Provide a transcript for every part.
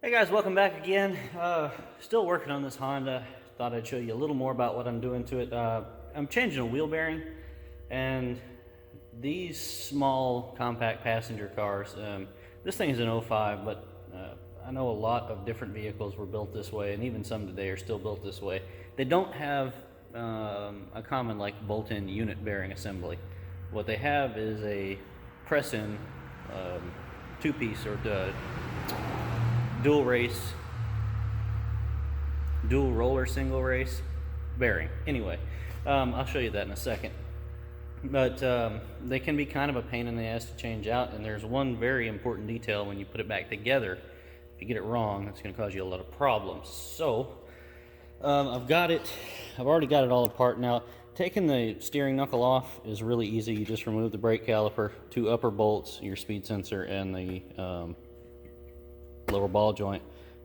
Hey guys, welcome back again. Still working on this Honda. Thought I'd show you a little more about what I'm doing to it. I'm changing a wheel bearing, and these small compact passenger cars, this thing is an '05, but I know a lot of different vehicles were built this way, and even some today are still built this way. They don't have a common like bolt-in unit bearing assembly. What they have is a press-in two-piece or dual roller single race bearing. Anyway, I'll show you that in a second. But they can be kind of a pain in the ass to change out, and there's one very important detail when you put it back together. If you get it wrong, it's going to cause you a lot of problems. So I've already got it all apart. Now, taking the steering knuckle off is really easy. You just remove the brake caliper, two upper bolts, your speed sensor, and the lower ball joint,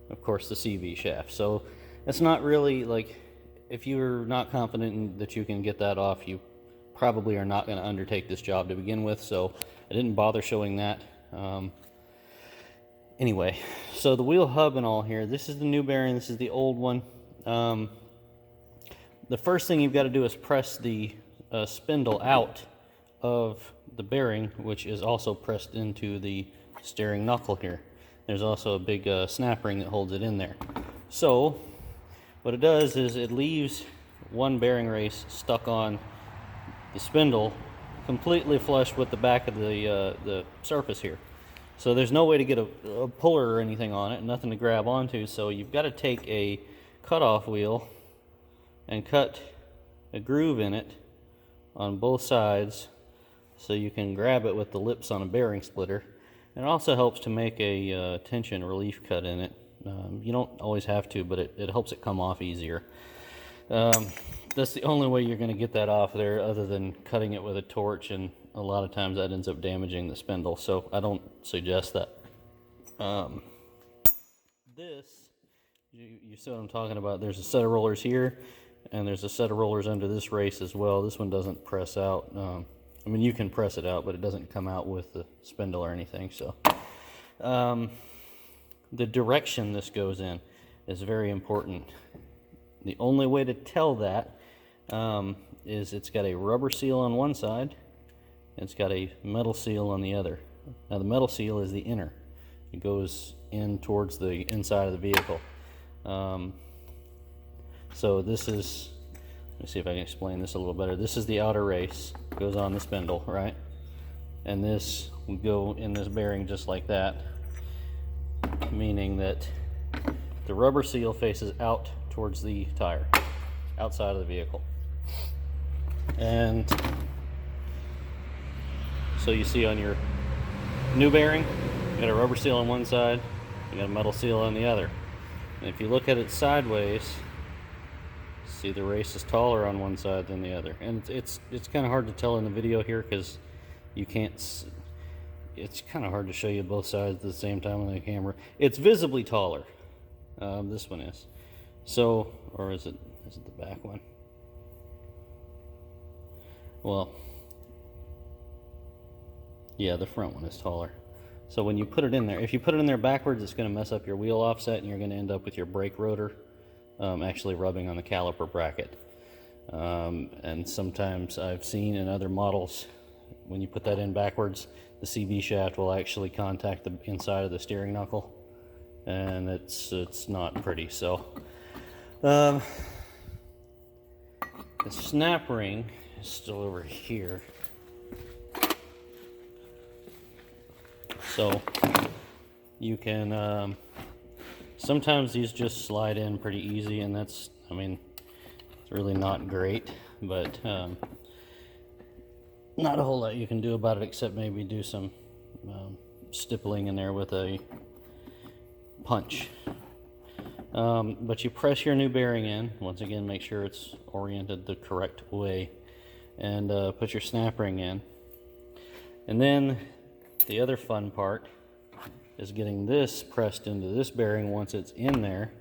of course the CV shaft. So it's not really like, if you're not confident that you can get that off, you probably are not going to undertake this job to begin with, so I didn't bother showing that. Anyway, so the wheel hub and all here, this is the new bearing, this is the old one. The first thing you've got to do is press the spindle out of the bearing, which is also pressed into the steering knuckle here. There's also a big snap ring that holds it in there. So what it does is it leaves one bearing race stuck on the spindle, completely flush with the back of the surface here. So there's no way to get a puller or anything on it, nothing to grab onto. So you've got to take a cutoff wheel and cut a groove in it on both sides so you can grab it with the lips on a bearing splitter. And it also helps to make a tension relief cut in it. You don't always have to, but it helps it come off easier. That's the only way you're going to get that off there, other than cutting it with a torch, and a lot of times that ends up damaging the spindle, so I don't suggest that. You see what I'm talking about. There's a set of rollers here, and there's a set of rollers under this race as well. This one doesn't press out. I mean, you can press it out, but it doesn't come out with the spindle or anything. So the direction this goes in is very important. The only way to tell that is it's got a rubber seal on one side, and it's got a metal seal on the other. Now the metal seal is the inner. It goes in towards the inside of the vehicle. So this is, let me see if I can explain this a little better. This is the outer race, goes on the spindle, right? And this would go in this bearing just like that, meaning that the rubber seal faces out towards the tire, outside of the vehicle. And so you see on your new bearing, you got a rubber seal on one side, you got a metal seal on the other. And if you look at it sideways, see the race is taller on one side than the other. And it's kind of hard to tell in the video here because you can't, it's kind of hard to show you both sides at the same time on the camera. It's visibly taller. This one is. So, or is it the back one? Well, yeah, the front one is taller. So when you put it in there, if you put it in there backwards, it's going to mess up your wheel offset, and you're going to end up with your brake rotor actually rubbing on the caliper bracket. And sometimes I've seen in other models, when you put that in backwards, the CV shaft will actually contact the inside of the steering knuckle, and it's not pretty. So the snap ring is still over here. So you can, sometimes these just slide in pretty easy, and that's, I mean, it's really not great, but not a whole lot you can do about it except maybe do some stippling in there with a punch. But you press your new bearing in. Once again, make sure it's oriented the correct way, and put your snap ring in. And then the other fun part is getting this pressed into this bearing once it's in there.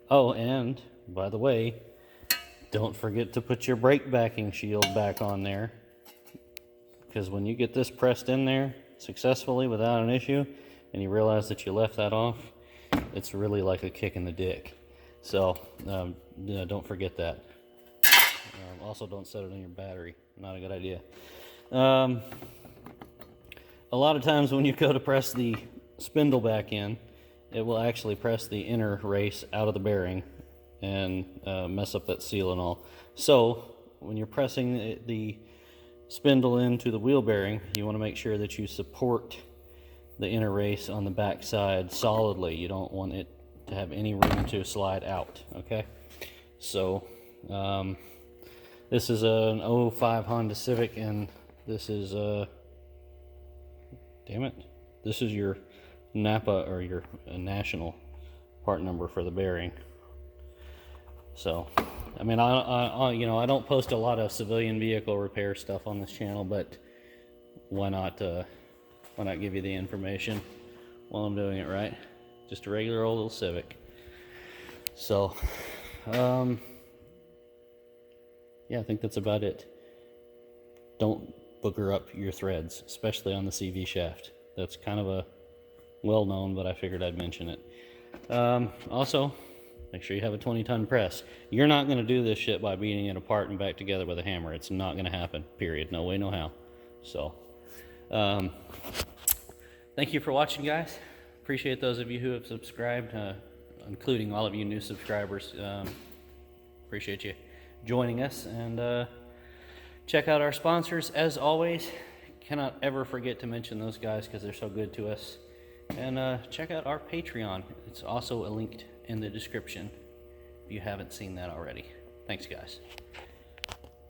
Oh, and by the way, don't forget to put your brake backing shield back on there, because when you get this pressed in there successfully without an issue, and you realize that you left that off, it's really like a kick in the dick. So yeah, don't forget that. Also, don't set it on your battery. Not a good idea. A lot of times when you go to press the spindle back in, it will actually press the inner race out of the bearing and mess up that seal and all. So when you're pressing the spindle into the wheel bearing, you want to make sure that you support the inner race on the back side solidly. You don't want it to have any room to slide out, okay? So this is an 05 Honda Civic, and this is damn it, this is your Napa or your national part number for the bearing. So I mean, I don't post a lot of civilian vehicle repair stuff on this channel, but why not give you the information while I'm doing it, right? Just a regular old little Civic. So yeah, I think that's about it. Don't booger up your threads, especially on the CV shaft. That's kind of a well-known, but I figured I'd mention it. Also, make sure you have a 20-ton press. You're not going to do this shit by beating it apart and back together with a hammer. It's not going to happen, period. No way, no how. So, thank you for watching, guys. Appreciate those of you who have subscribed, including all of you new subscribers. Appreciate you joining us, and check out our sponsors as always. Cannot ever forget to mention those guys because they're so good to us. And check out our Patreon. It's also linked in the description if you haven't seen that already. Thanks, guys.